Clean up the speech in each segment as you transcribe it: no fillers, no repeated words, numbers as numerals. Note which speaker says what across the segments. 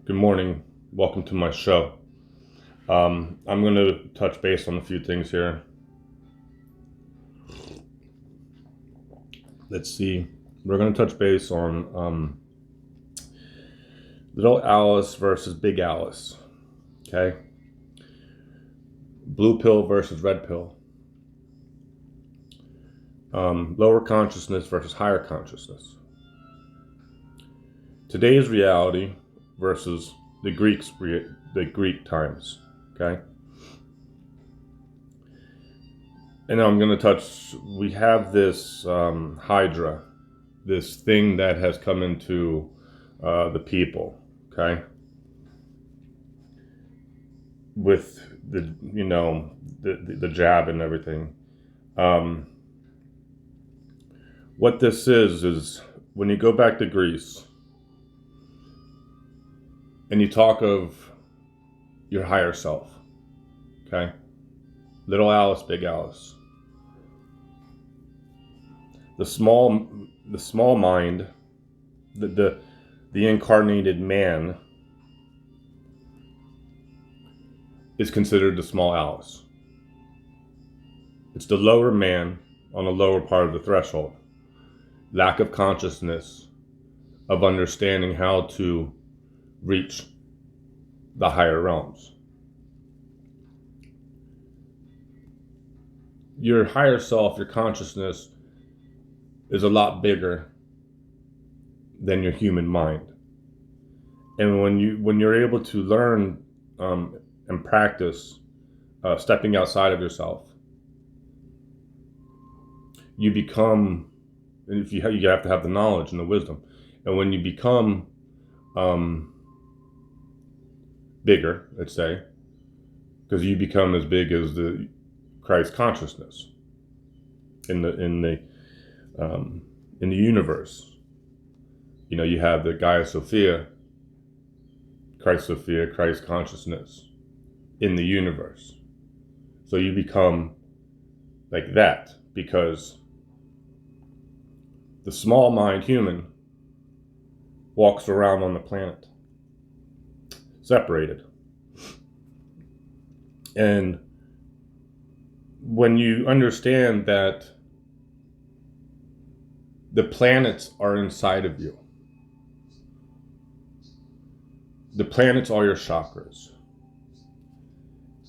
Speaker 1: Good morning. Welcome to my show. I'm going to touch base on a few things here. Let's see. We're going to touch base on Little Alice versus Big Alice. Okay. Blue pill versus red pill. Lower consciousness versus higher consciousness. Today's reality versus the Greek times. Okay. And I'm going to touch, we have this Hydra, this thing that has come into the people, okay? With the jab and everything. What this is when you go back to Greece and you talk of your higher self, okay? Little Alice, Big Alice. The small mind, the incarnated man is considered the small Alice. It's the lower man on the lower part of the threshold. Lack of consciousness of understanding how to reach the higher realms. Your higher self, your consciousness, is a lot bigger than your human mind. And when you're able to learn and practice stepping outside of yourself, you become, and you have to have the knowledge and the wisdom. And when you become bigger, let's say, because you become as big as the Christ consciousness in the universe. You have the Gaia Sophia, Christ consciousness in the universe. So you become like that because the small mind human walks around on the planet separated. And when you understand that the planets are inside of you, the planets are your chakras.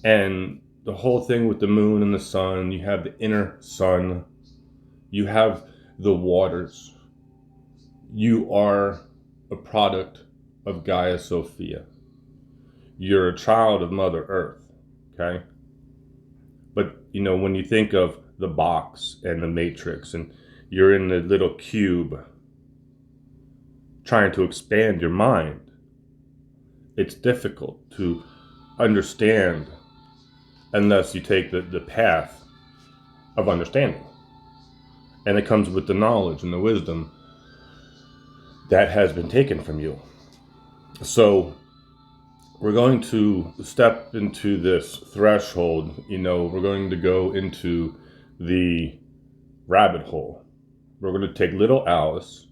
Speaker 1: And the whole thing with the moon and the sun, you have the inner sun, you have the waters. You are a product of Gaia Sophia. You're a child of Mother Earth, okay? But, when you think of the box and the matrix and you're in the little cube trying to expand your mind, it's difficult to understand unless you take the path of understanding. And it comes with the knowledge and the wisdom that has been taken from you. So we're going to step into this threshold, we're going to go into the rabbit hole. We're going to take little Alice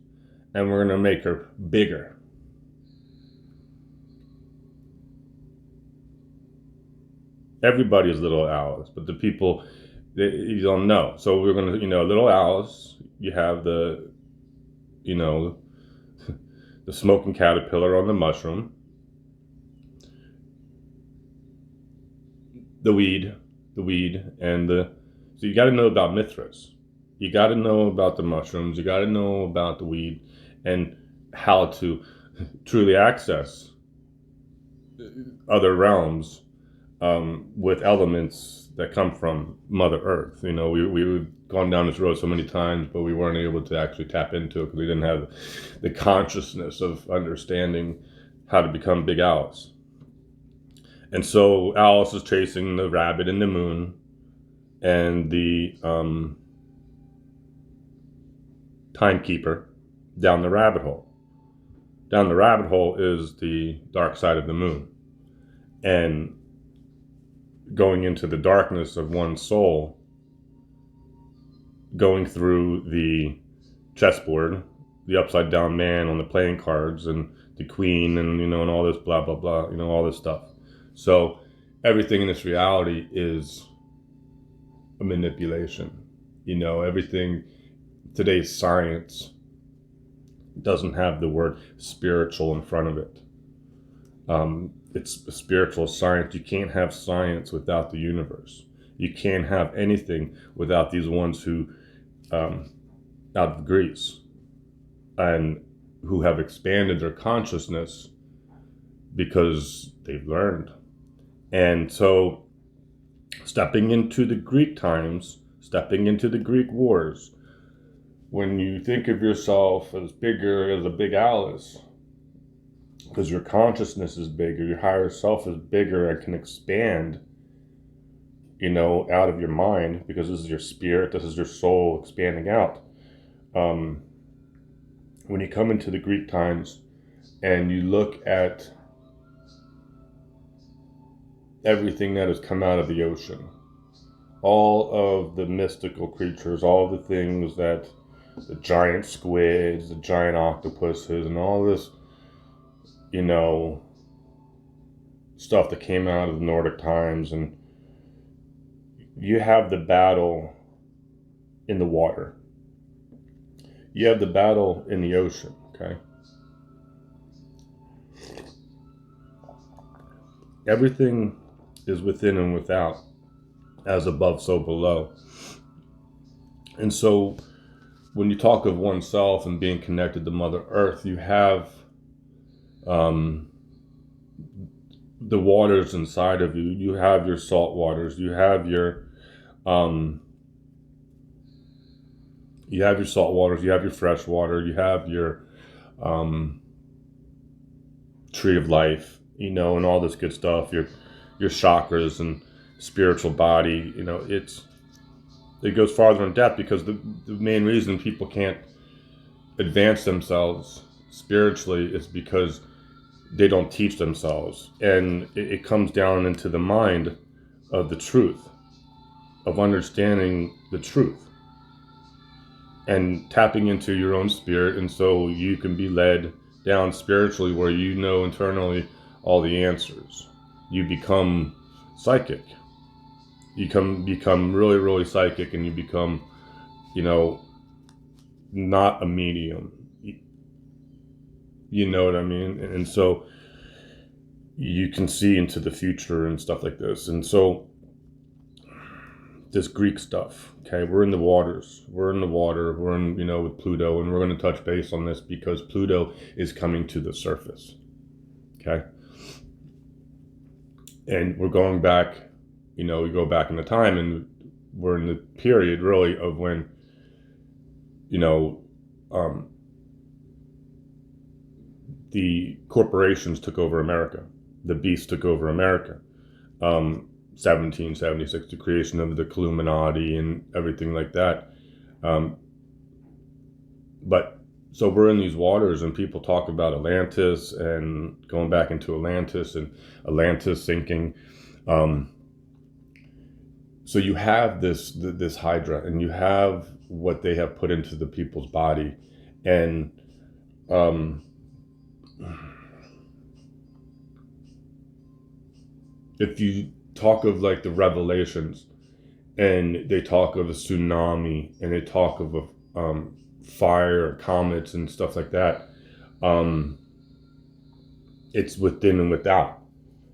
Speaker 1: and we're going to make her bigger. Everybody is little Alice, but the people, you don't know. So we're going to, little Alice, you have the smoking caterpillar on the mushroom, the weed, and so you got to know about Mithras. You got to know about the mushrooms. You got to know about the weed and how to truly access other realms with elements that come from Mother Earth. We've gone down this road so many times, but we weren't able to actually tap into it because we didn't have the consciousness of understanding how to become Big Alice. And so Alice is chasing the rabbit in the moon and the timekeeper down the rabbit hole. Down the rabbit hole is the dark side of the moon. And going into the darkness of one's soul, going through the chessboard, the upside down man on the playing cards, and the queen, and and all this blah blah blah, all this stuff. So everything in this reality is a manipulation. Everything. Today's science doesn't have the word spiritual in front of it. It's a spiritual science. You can't have science without the universe. You can't have anything without these ones who, out of Greece, and who have expanded their consciousness because they've learned. And so, stepping into the Greek times, stepping into the Greek wars, when you think of yourself as bigger as a big Alice, because your consciousness is bigger, your higher self is bigger and can expand, out of your mind, because this is your spirit, this is your soul expanding out. When you come into the Greek times and you look at everything that has come out of the ocean, all of the mystical creatures, all the things that the giant squids, the giant octopuses, and all this, stuff that came out of the Nordic times, and you have the battle in the water. You have the battle in the ocean, okay? Everything is within and without, as above, so below. And so when you talk of oneself and being connected to Mother Earth, you have the waters inside of you. You have your salt waters. You have your salt waters. You have your fresh water. You have your tree of life. And all this good stuff. Your chakras and spiritual body. It goes farther in depth, because the main reason people can't advance themselves spiritually is because they don't teach themselves. And it comes down into the mind of the truth, of understanding the truth and tapping into your own spirit. And so you can be led down spiritually where internally all the answers. You become psychic. You become really, really psychic, and you become, not a medium. You know what I mean? And so you can see into the future and stuff like this. And so this Greek stuff, okay, we're in the waters. We're in the water. We're in, with Pluto, and we're going to touch base on this because Pluto is coming to the surface, okay? And we're going back, we go back in the time, and we're in the period really of when, the corporations took over America. The beasts took over America. 1776, the creation of the Illuminati and everything like that. But so we're in these waters, and people talk about Atlantis and going back into Atlantis and Atlantis sinking. So you have this Hydra, and you have what they have put into the people's body, and if you talk of like the Revelations, and they talk of a tsunami, and they talk of a fire, comets, and stuff like that, it's within and without.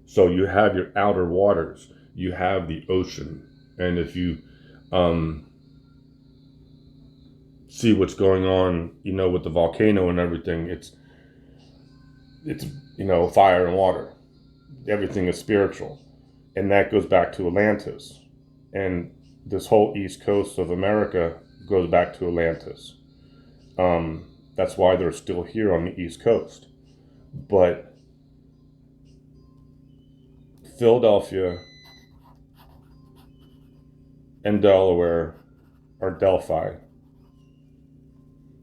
Speaker 1: So you have your outer waters, you have the ocean, and if you see what's going on, with the volcano and everything, it's fire and water. Everything is spiritual, and that goes back to Atlantis, and this whole east coast of America goes back to Atlantis. That's why they're still here on the east coast. But Philadelphia and Delaware are Delphi.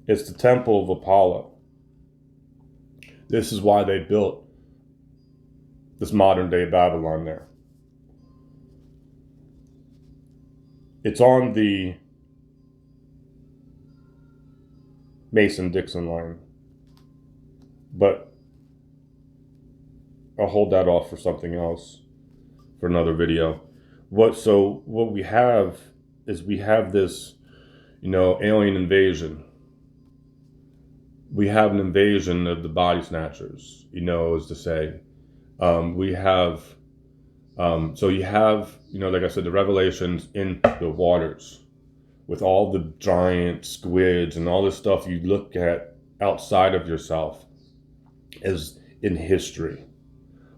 Speaker 1: It's the temple of Apollo. This is why they built this modern day Babylon there. It's on the Mason-Dixon line. But I'll hold that off for something else, for another video. What we have is we have this, alien invasion. We have an invasion of the body snatchers, as to say. We have, so you have, like I said, the revelations in the waters with all the giant squids and all this stuff you look at outside of yourself as in history.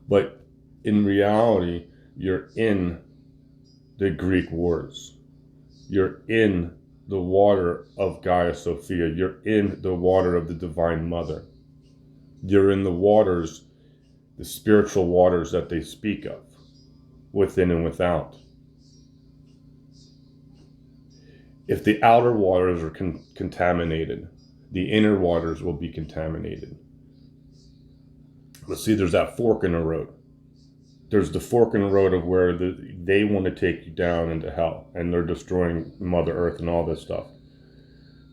Speaker 1: But in reality, you're in the Greek wars. You're in the water of Gaia Sophia. You're in the water of the Divine Mother. You're in the waters, the spiritual waters that they speak of, within and without. If the outer waters are contaminated, the inner waters will be contaminated. But see, there's that fork in the road. There's the fork in the road of where they want to take you down into hell, and they're destroying Mother Earth and all this stuff.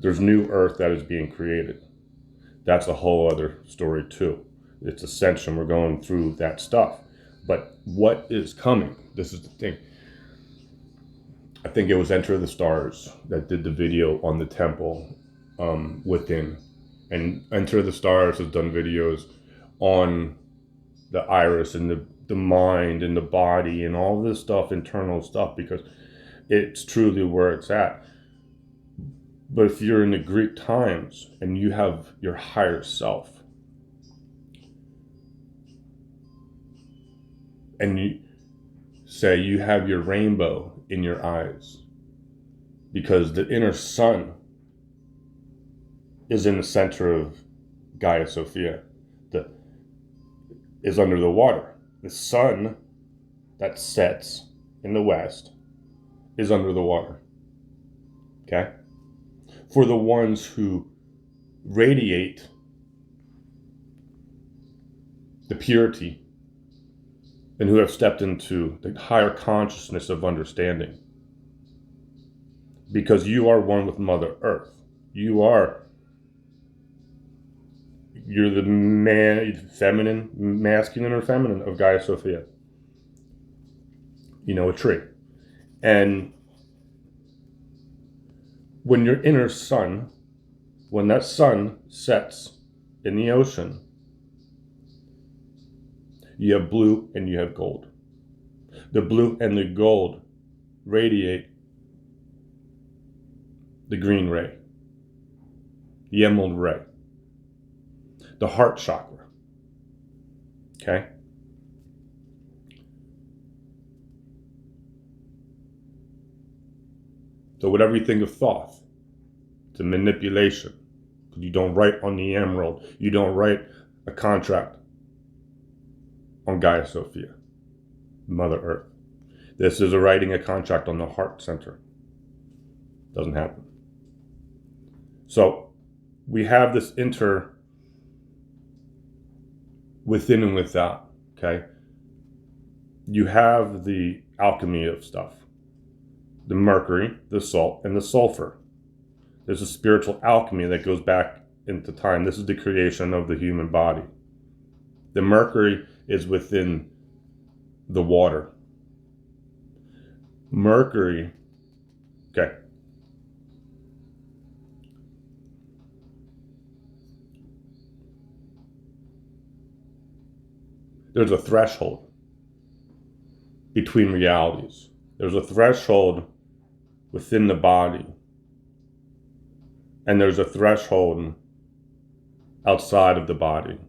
Speaker 1: There's new Earth that is being created. That's a whole other story too. It's ascension. We're going through that stuff. But what is coming? This is the thing. I think it was Enter the Stars that did the video on the temple within. And Enter the Stars has done videos on the iris and the mind and the body and all this stuff, internal stuff, because it's truly where it's at. But if you're in the Greek times and you have your higher self, and you say you have your rainbow in your eyes, because the inner sun is in the center of Gaia Sophia, is under the water. The sun that sets in the west is under the water. Okay? For the ones who radiate the purity and who have stepped into the higher consciousness of understanding. Because you are one with Mother Earth. You're the feminine, masculine or feminine of Gaia Sophia. A tree. And when your inner sun, when that sun sets in the ocean, you have blue and you have gold. The blue and the gold radiate the green ray, the emerald ray, the heart chakra. Okay? So whatever you think of Thoth, it's a manipulation. You don't write on the emerald. You don't write a contract on Gaia Sophia, Mother Earth. This is writing a contract on the heart center. Doesn't happen. So we have this within and without, okay? You have the alchemy of stuff. The mercury, the salt, and the sulfur. There's a spiritual alchemy that goes back into time. This is the creation of the human body. The mercury is within the water. Mercury, okay. There's a threshold between realities. There's a threshold within the body. And there's a threshold outside of the body.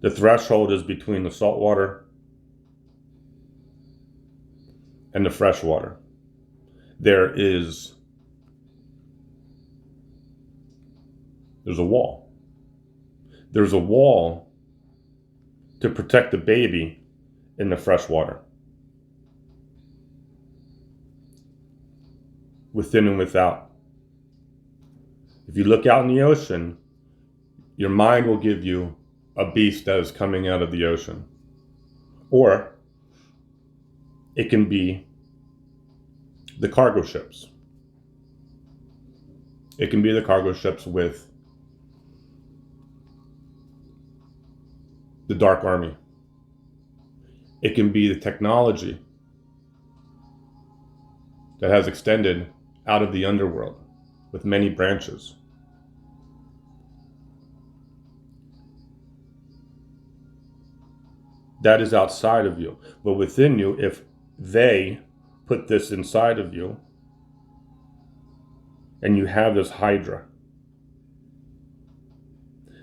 Speaker 1: The threshold is between the salt water and the fresh water. There's a wall. There's a wall to protect the baby in the fresh water. Within and without. If you look out in the ocean, your mind will give you a beast that is coming out of the ocean. Or it can be the cargo ships. It can be the cargo ships with the Dark Army. It can be the technology that has extended out of the underworld with many branches. That is outside of you. But within you, if they put this inside of you, and you have this hydra.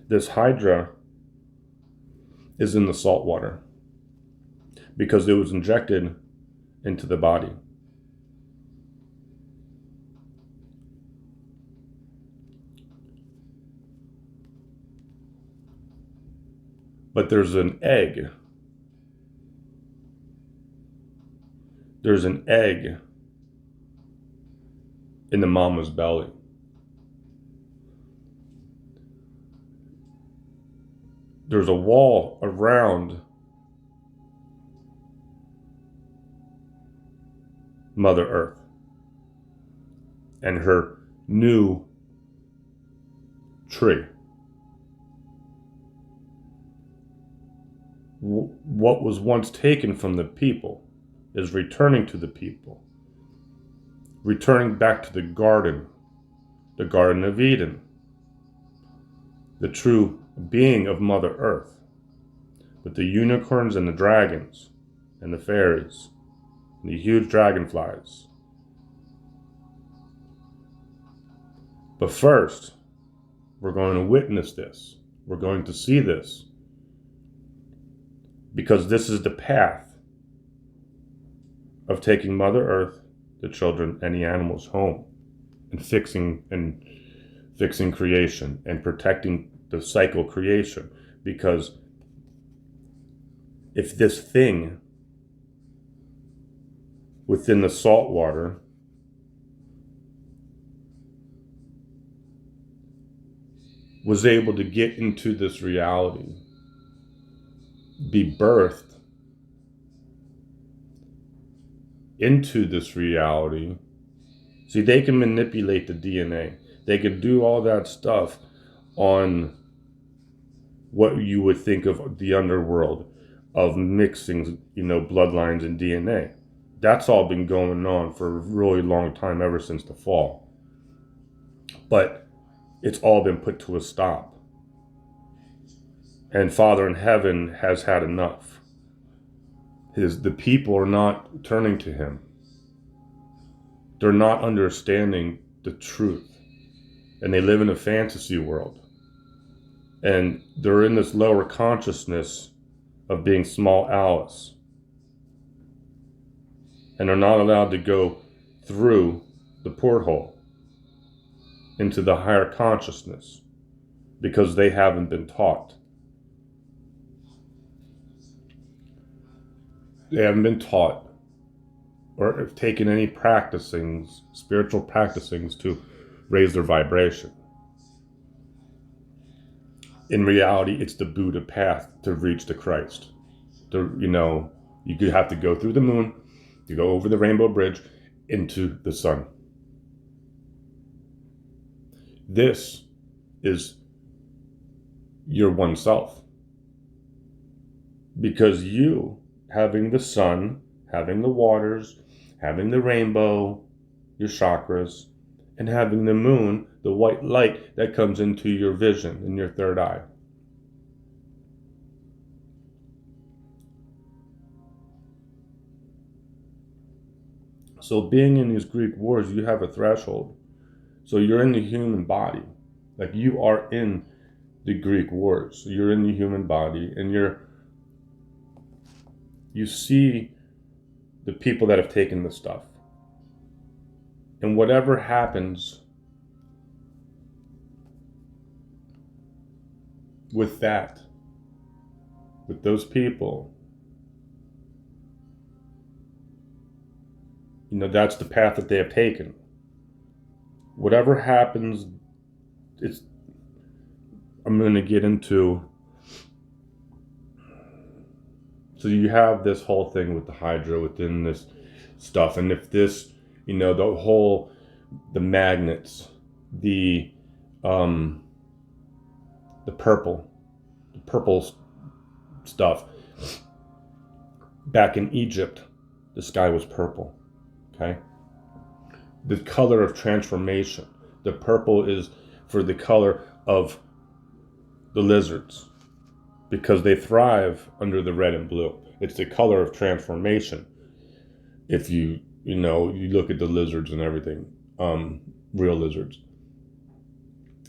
Speaker 1: This hydra is in the salt water because it was injected into the body. But there's an egg. There's an egg in the mama's belly. There's a wall around Mother Earth and her new tree. What was once taken from the people is returning to the people, returning back to the Garden of Eden, the true being of Mother Earth, with the unicorns and the dragons and the fairies and the huge dragonflies. But first, we're going to witness this. We're going to see this. Because this is the path of taking Mother Earth, the children, and the animals home and fixing creation and protecting the cycle creation. Because if this thing within the salt water was able to get into this reality, be birthed into this reality. See, they can manipulate the DNA. They can do all that stuff on what you would think of the underworld, of mixing, bloodlines and DNA. That's all been going on for a really long time, ever since the fall. But it's all been put to a stop. And Father in Heaven has had enough. The people are not turning to him. They're not understanding the truth. And they live in a fantasy world. And they're in this lower consciousness of being small Alice. And they're not allowed to go through the porthole into the higher consciousness because they haven't been taught. They haven't been taught or have taken any spiritual practicings to raise their vibration. In reality, it's the Buddha path to reach the Christ. You could have to go through the moon, to go over the rainbow bridge into the sun. This is your one self. Because you, having the sun, having the waters, having the rainbow, your chakras, and having the moon, the white light that comes into your vision in your third eye. So being in these Greek wars, you have a threshold. So you're in the human body. Like you are in the Greek wars. You're in the human body and you see the people that have taken the stuff. And whatever happens with those people, that's the path that they have taken. Whatever happens, I'm going to get into. So you have this whole thing with the Hydra within this stuff. And if this, the magnets, the purple stuff, Back in Egypt, the sky was purple. Okay? The color of transformation. The purple is for the color of the lizards, because they thrive under the red and blue. It's the color of transformation. If you look at the lizards and everything, real lizards,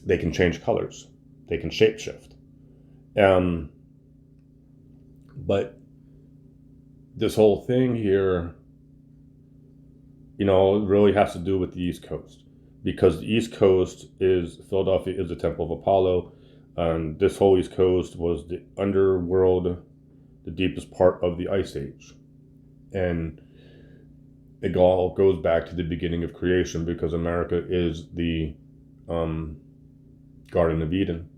Speaker 1: they can change colors. They can shapeshift. But this whole thing here, really has to do with the East Coast, because the East Coast Philadelphia is the Temple of Apollo. And this whole East Coast was the underworld, the deepest part of the Ice Age. And it all goes back to the beginning of creation, because America is the Garden of Eden.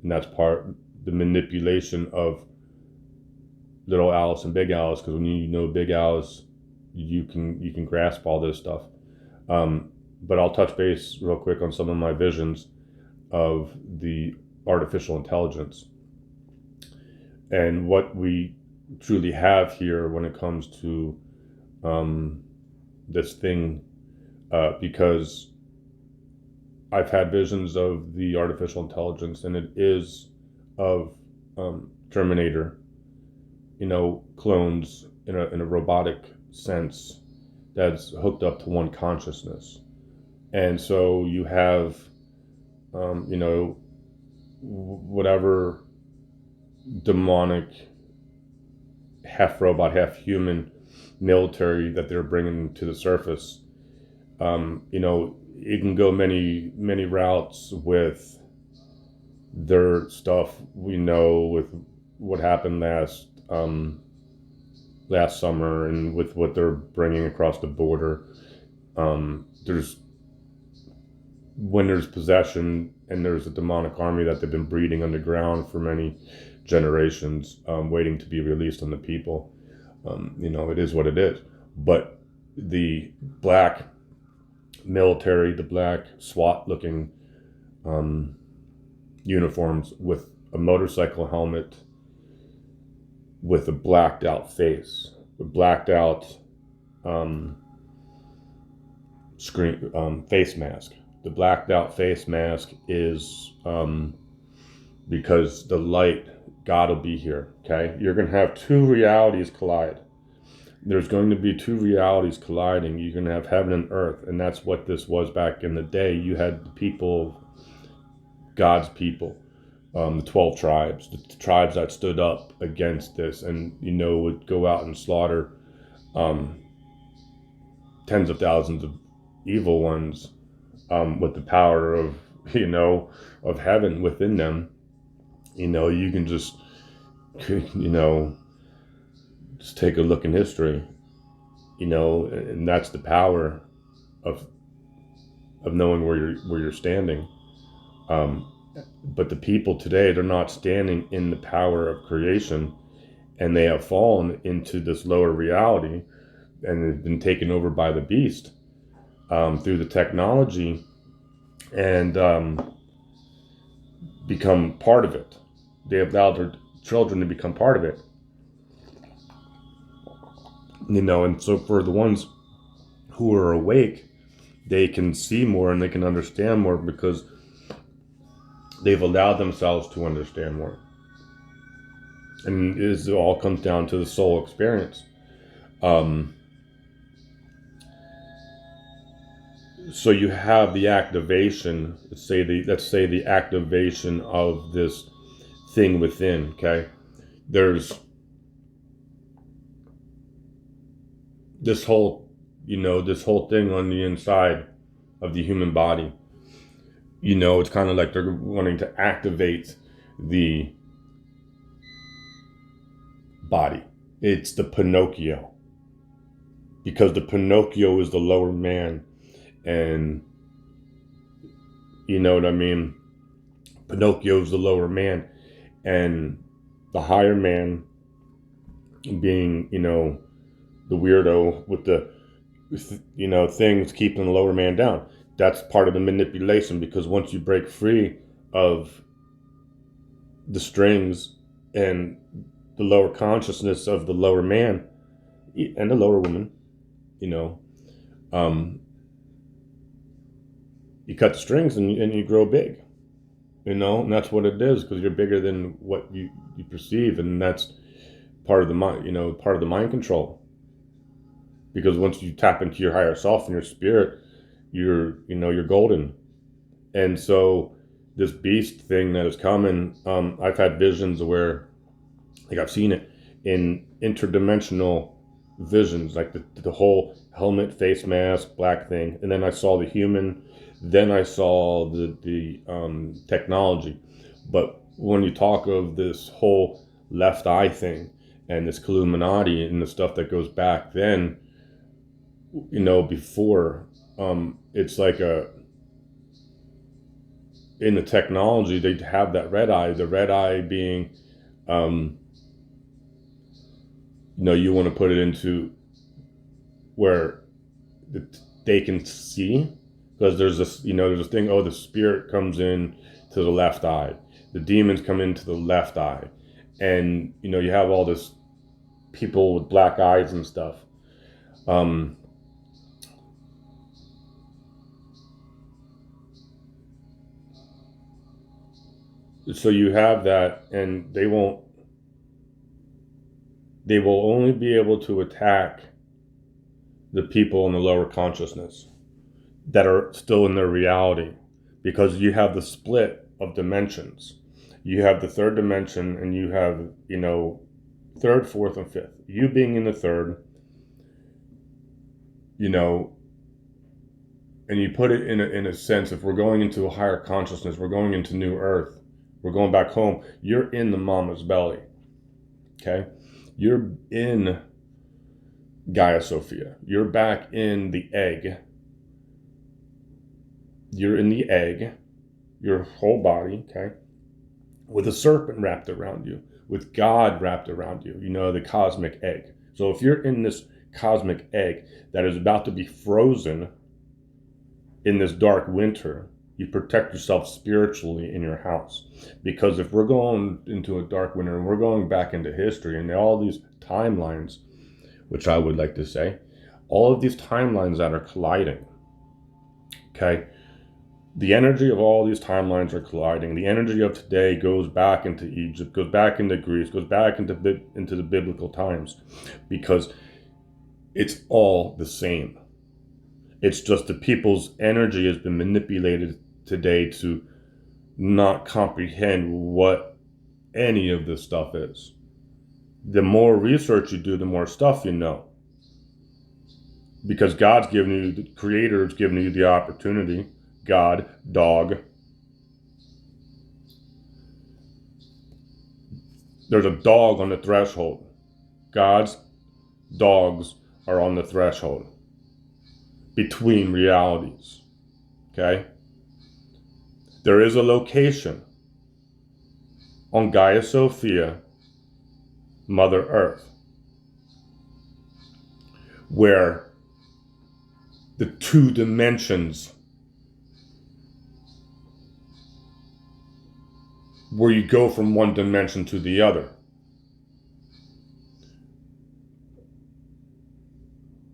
Speaker 1: And that's the manipulation of Little Alice and Big Alice, because when you know Big Alice, you can grasp all this stuff. But I'll touch base real quick on some of my visions of the artificial intelligence and what we truly have here when it comes to this thing, because I've had visions of the artificial intelligence, and it is of Terminator, clones in a robotic sense that's hooked up to one consciousness. And so you have whatever demonic half robot, half human military that they're bringing to the surface. It can go many, many routes with their stuff. We know with what happened last summer, and with what they're bringing across the border. When there's possession and there's a demonic army that they've been breeding underground for many generations, waiting to be released on the people. It is what it is. But the black military, the black SWAT-looking uniforms with a motorcycle helmet, with a blacked out face, a blacked out face mask. The blacked out face mask is because the light, God will be here, okay? You're going to have two realities collide. There's going to be two realities colliding. You're going to have heaven and earth, and that's what this was back in the day. You had the people, God's people, the 12 tribes, the tribes that stood up against this and, would go out and slaughter tens of thousands of evil ones with the power of, of heaven within them. You can just, just take a look in history, and that's the power of knowing where you're standing. But the people today, they're not standing in the power of creation, and they have fallen into this lower reality, and they've been taken over by the beast through the technology, and become part of it. They have allowed their children to become part of it. And so for the ones who are awake, they can see more and they can understand more, because they've allowed themselves to understand more. And it all comes down to the soul experience. So you have the activation, let's say the activation of this thing within, okay? There's this whole thing on the inside of the human body. It's kind of like they're wanting to activate the body. It's the Pinocchio. Because the Pinocchio is the lower man. And you know what I mean? Pinocchio's the lower man. And the higher man being, the weirdo with the, things keeping the lower man down. That's part of the manipulation, because once you break free of the strings and the lower consciousness of the lower man and the lower woman, you know, you cut the strings and you grow big, and that's what it is, because you're bigger than what you perceive, and that's part of the mind, part of the mind control. Because once you tap into your higher self and your spirit, you're golden. And so this beast thing that is coming, I've had visions where, like, I've seen it in interdimensional visions, like the whole helmet, face mask, black thing, and then I saw the human, then I saw the technology. But when you talk of this whole left eye thing and this Illuminati and the stuff that goes back then, before, it's like in the technology, they have that red eye, the red eye being, you want to put it into where they can see, because there's this thing, the spirit comes in to the left eye, the demons come into the left eye, and you have all this people with black eyes and stuff. So you have that, and they will only be able to attack the people in the lower consciousness that are still in their reality, because you have the split of dimensions. You have the third dimension, and you have, third, fourth, and fifth. You being in the third, and you put it in a sense, if we're going into a higher consciousness, we're going into new earth, we're going back home, you're in the mama's belly, okay? You're in Gaia Sophia. You're back in the egg. You're in the egg, your whole body, okay? With a serpent wrapped around you, with God wrapped around you, the cosmic egg. So if you're in this cosmic egg that is about to be frozen in this dark winter, you protect yourself spiritually in your house. Because if we're going into a dark winter and we're going back into history and all these timelines, which I would like to say, all of these timelines that are colliding, okay? The energy of all these timelines are colliding. The energy of today goes back into Egypt, goes back into Greece, goes back into the biblical times, because it's all the same. It's just the people's energy has been manipulated today to not comprehend what any of this stuff is. The more research you do, the more stuff you know. Because God's given you, the Creator's given you the opportunity. God, dog. There's a dog on the threshold. God's dogs are on the threshold between realities. Okay? There is a location on Gaia Sophia, Mother Earth, where the two dimensions, where you go from one dimension to the other.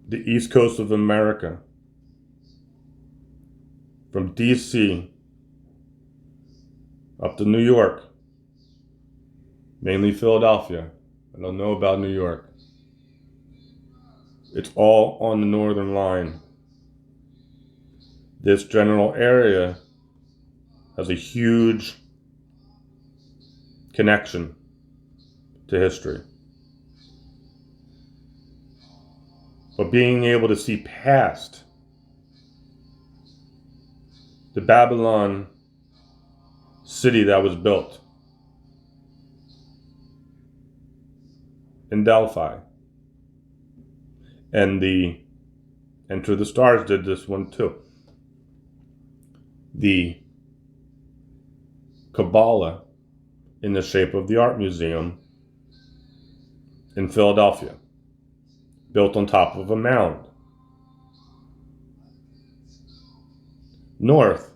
Speaker 1: The East Coast of America, from DC up to New York, mainly Philadelphia. I don't know about New York. It's all on the northern line. This general area has a huge connection to history. But being able to see past the Babylon city that was built in Delphi, and the Enter the Stars did this one too. The Kabbalah in the shape of the Art Museum in Philadelphia, built on top of a mound. North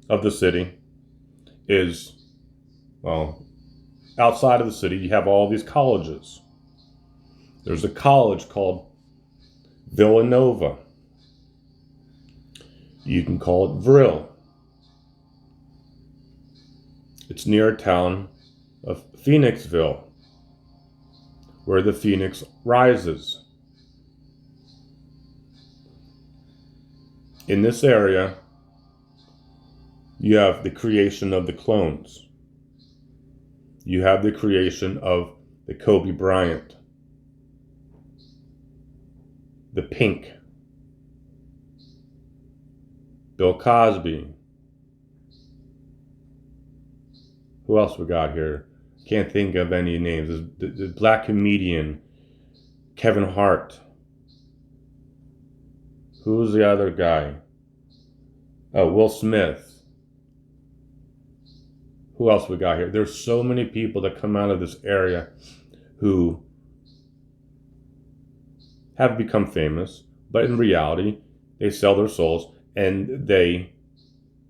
Speaker 1: of the city is, well, outside of the city, you have all these colleges. There's a college called Villanova. You can call it Vril. It's near a town of Phoenixville, where the phoenix rises. In this area, you have the creation of the clones. You have the creation of the Kobe Bryant, the Pink, Bill Cosby. Who else we got here? Can't think of any names. The black comedian, Kevin Hart. Who's the other guy? Oh, Will Smith. Who else we got here? There's so many people that come out of this area who have become famous, but in reality, they sell their souls and they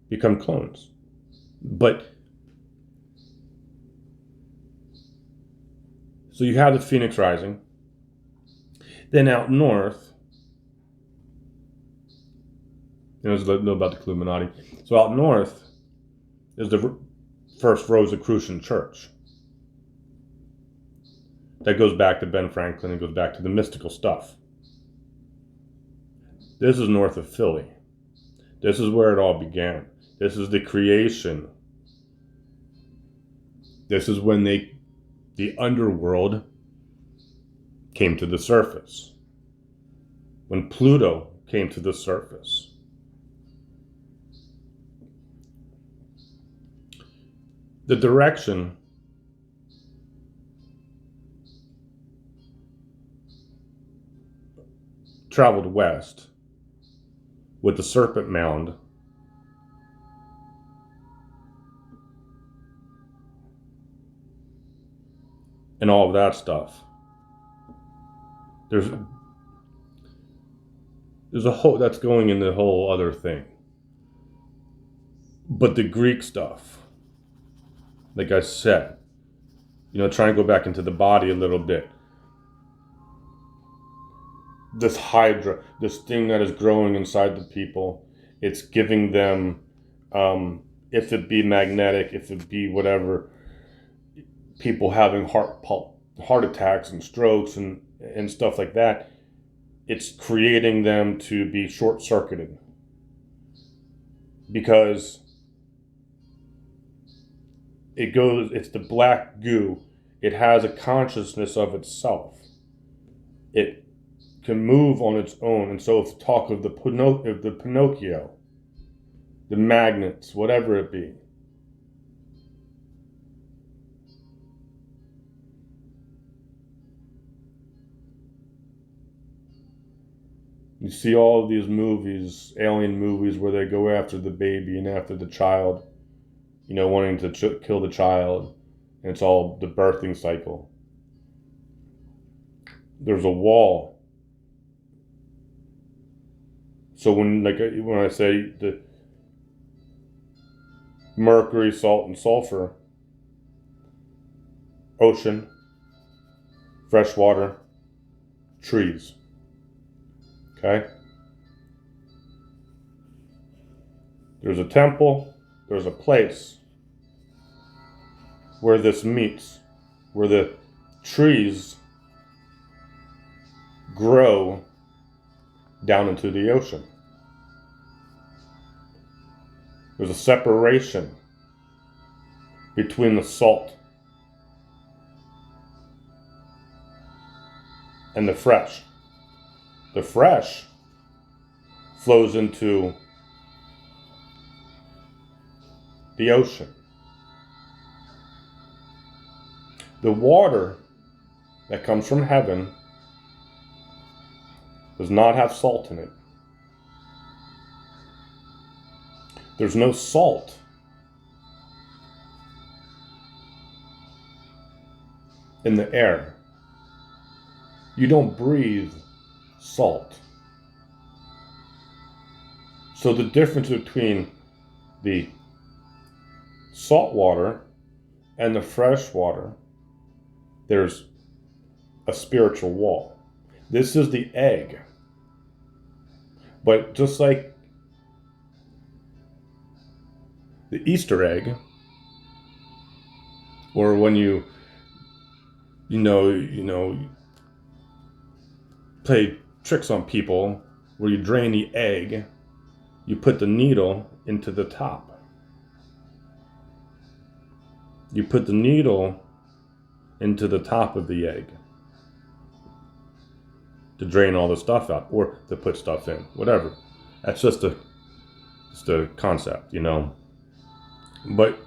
Speaker 1: become clones. But so you have the Phoenix Rising. Then out north, there's a little about the Illuminati. So out north is the First Rosicrucian Church. That goes back to Ben Franklin and goes back to the mystical stuff. This is north of Philly. This is where it all began. This is the creation. This is when the underworld came to the surface. When Pluto came to the surface. The direction traveled west with the Serpent Mound and all of that stuff. There's a whole that's going in the whole other thing. But the Greek stuff, like I said, try and go back into the body a little bit. This Hydra, this thing that is growing inside the people, it's giving them, if it be magnetic, if it be whatever, people having heart attacks and strokes and stuff like that, it's creating them to be short-circuited. Because it's the black goo. It has a consciousness of itself. It can move on its own. And so if talk of the Pinocchio, the magnets, whatever it be, you see all of these movies, alien movies, where they go after the baby and after the child, wanting to kill the child, and it's all the birthing cycle. There's a wall. So when I say the mercury, salt, and sulfur, ocean, fresh water, trees. Okay? There's a temple, there's a place where this meets, where the trees grow down into the ocean. There's a separation between the salt and the fresh. The fresh flows into the ocean. The water that comes from heaven does not have salt in it. There's no salt in the air. You don't breathe salt. So the difference between the salt water and the fresh water there's a spiritual wall. This is the egg. But just like the Easter egg, or when you play tricks on people where you drain the egg, you put the needle into the top. You put the needle into the top of the egg to drain all the stuff out, or to put stuff in, whatever. That's just the concept, But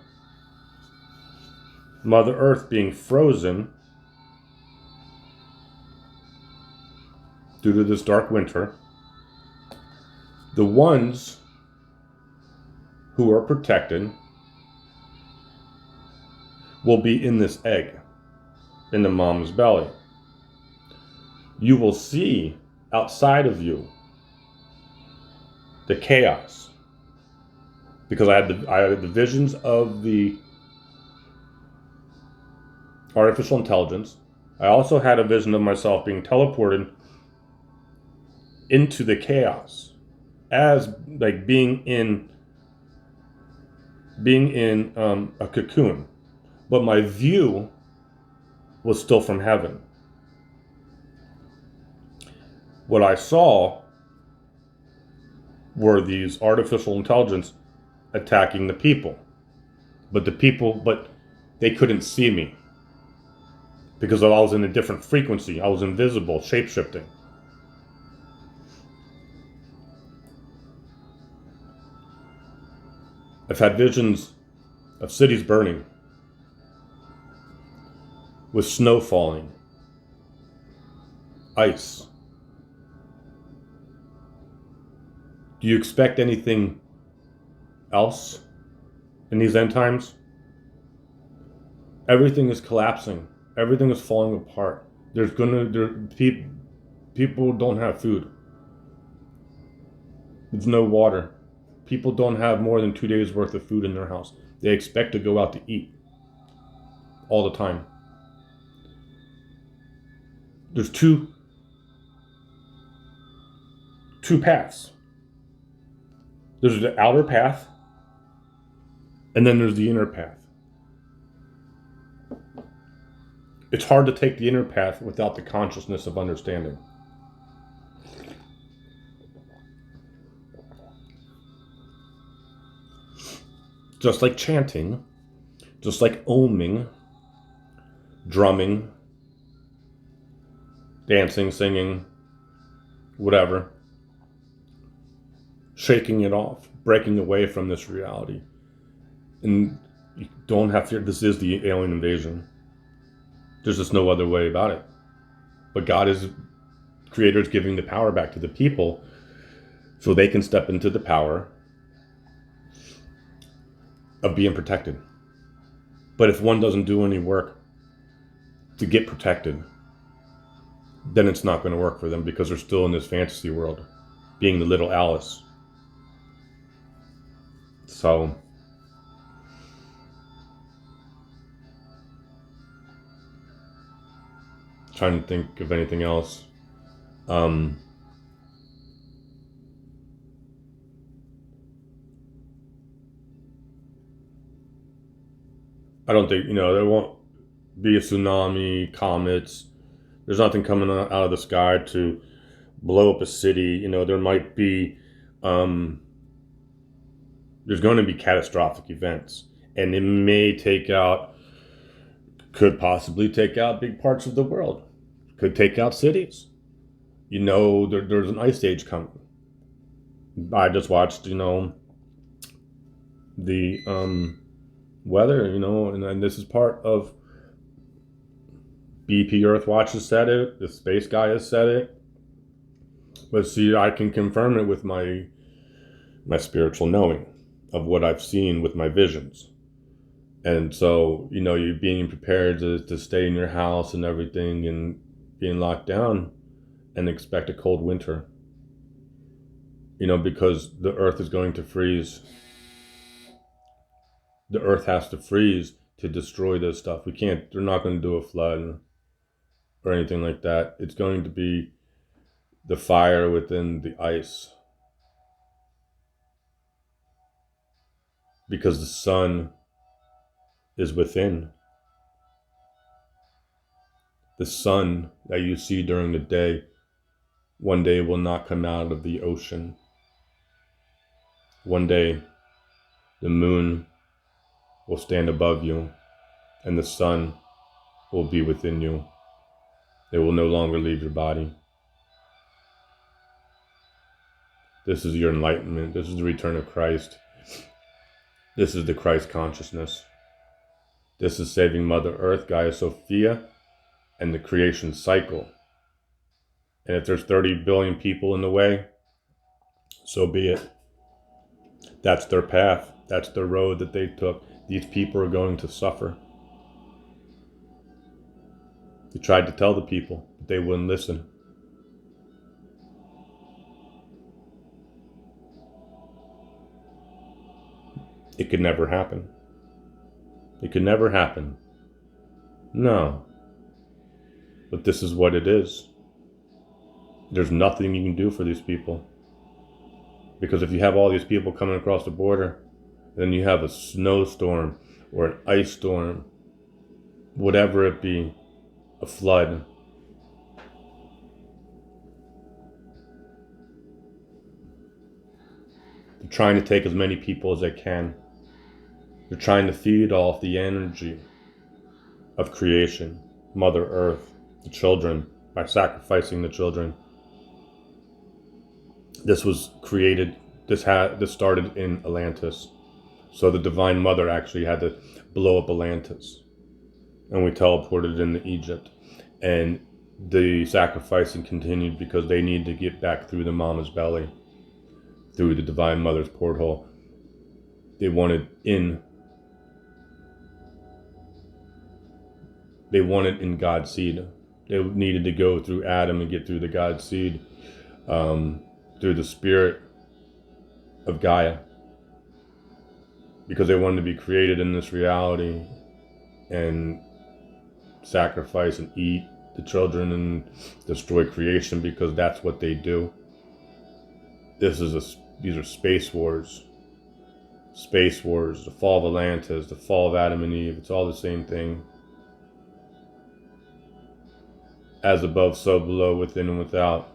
Speaker 1: Mother Earth being frozen due to this dark winter, the ones who are protected will be in this egg, in the mom's belly. You will see outside of you the chaos, because I had the visions of the artificial intelligence. I also had a vision of myself being teleported into the chaos, as like being in a cocoon, but my view was still from heaven. What I saw were these artificial intelligence attacking the people, but they couldn't see me because I was in a different frequency. I was invisible, shape-shifting. I've had visions of cities burning, with snow falling, ice. Do you expect anything else in these end times? Everything is collapsing. Everything is falling apart. People don't have food. There's no water. People don't have more than 2 days worth of food in their house. They expect to go out to eat all the time. There's two paths. There's the outer path, and then there's the inner path. It's hard to take the inner path without the consciousness of understanding. Just like chanting, just like oming, drumming, dancing, singing, whatever, shaking it off, breaking away from this reality. And you don't have to, this is the alien invasion. There's just no other way about it. But Creator is giving the power back to the people so they can step into the power of being protected. But if one doesn't do any work to get protected, then it's not going to work for them, because they're still in this fantasy world, being the little Alice. So, trying to think of anything else. I don't think, there won't be a tsunami, comets. There's nothing coming out of the sky to blow up a city. There might be, there's going to be catastrophic events. And it could possibly take out big parts of the world. Could take out cities. There's an ice age coming. I just watched, the weather, and this is part of BP Earthwatch has said it, the space guy has said it. But see, I can confirm it with my spiritual knowing of what I've seen with my visions. And so, you're being prepared to stay in your house and everything, and being locked down, and expect a cold winter. Because the earth is going to freeze. The earth has to freeze to destroy this stuff. They're not going to do a flood. or anything like that. It's going to be the fire within the ice. Because the sun is within. The sun that you see during the day, one day will not come out of the ocean. One day, the moon will stand above you, and the sun will be within you. It will no longer leave your body. This is your enlightenment. This is the return of Christ. This is the Christ consciousness. This is saving Mother Earth, Gaia Sophia, and the creation cycle. And if there's 30 billion people in the way, so be it. That's their path. That's the road that they took. These people are going to suffer. He tried to tell the people, but they wouldn't listen. It could never happen. It could never happen. No. But this is what it is. There's nothing you can do for these people. Because if you have all these people coming across the border, then you have a snowstorm or an ice storm, whatever it be, a flood. They're trying to take as many people as they can. They're trying to feed off the energy of creation, Mother Earth, the children, by sacrificing the children. This was created, this started in Atlantis. So the Divine Mother actually had to blow up Atlantis. And we teleported into Egypt. And the sacrificing continued because they needed to get back through the mama's belly, through the Divine Mother's porthole. They wanted in. They wanted in God's seed. They needed to go through Adam and get through the God's seed, through the spirit of Gaia. Because they wanted to be created in this reality and sacrifice and eat the children and destroy creation, because that's what they do. These are space wars. Space wars, the fall of Atlantis, the fall of Adam and Eve. It's all the same thing. As above, so below, within and without.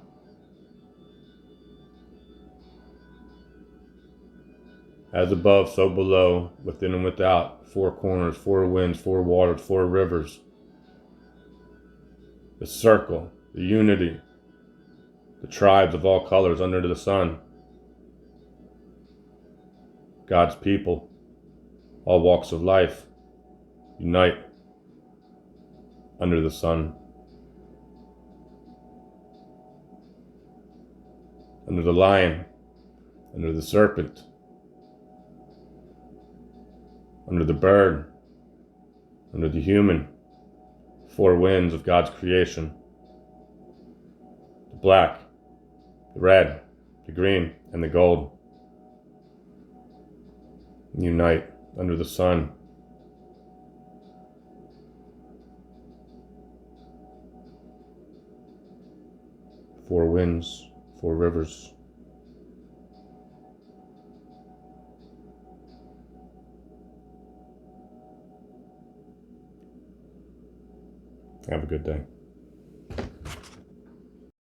Speaker 1: As above, so below, within and without. Four corners, four winds, four waters, four rivers. The circle, the unity, the tribes of all colors under the sun. God's people, all walks of life, unite under the sun. Under the lion, under the serpent, under the bird, under the human, four winds of God's creation. The black, the red, the green, and the gold. Unite under the sun. Four winds, four rivers. Have a good day.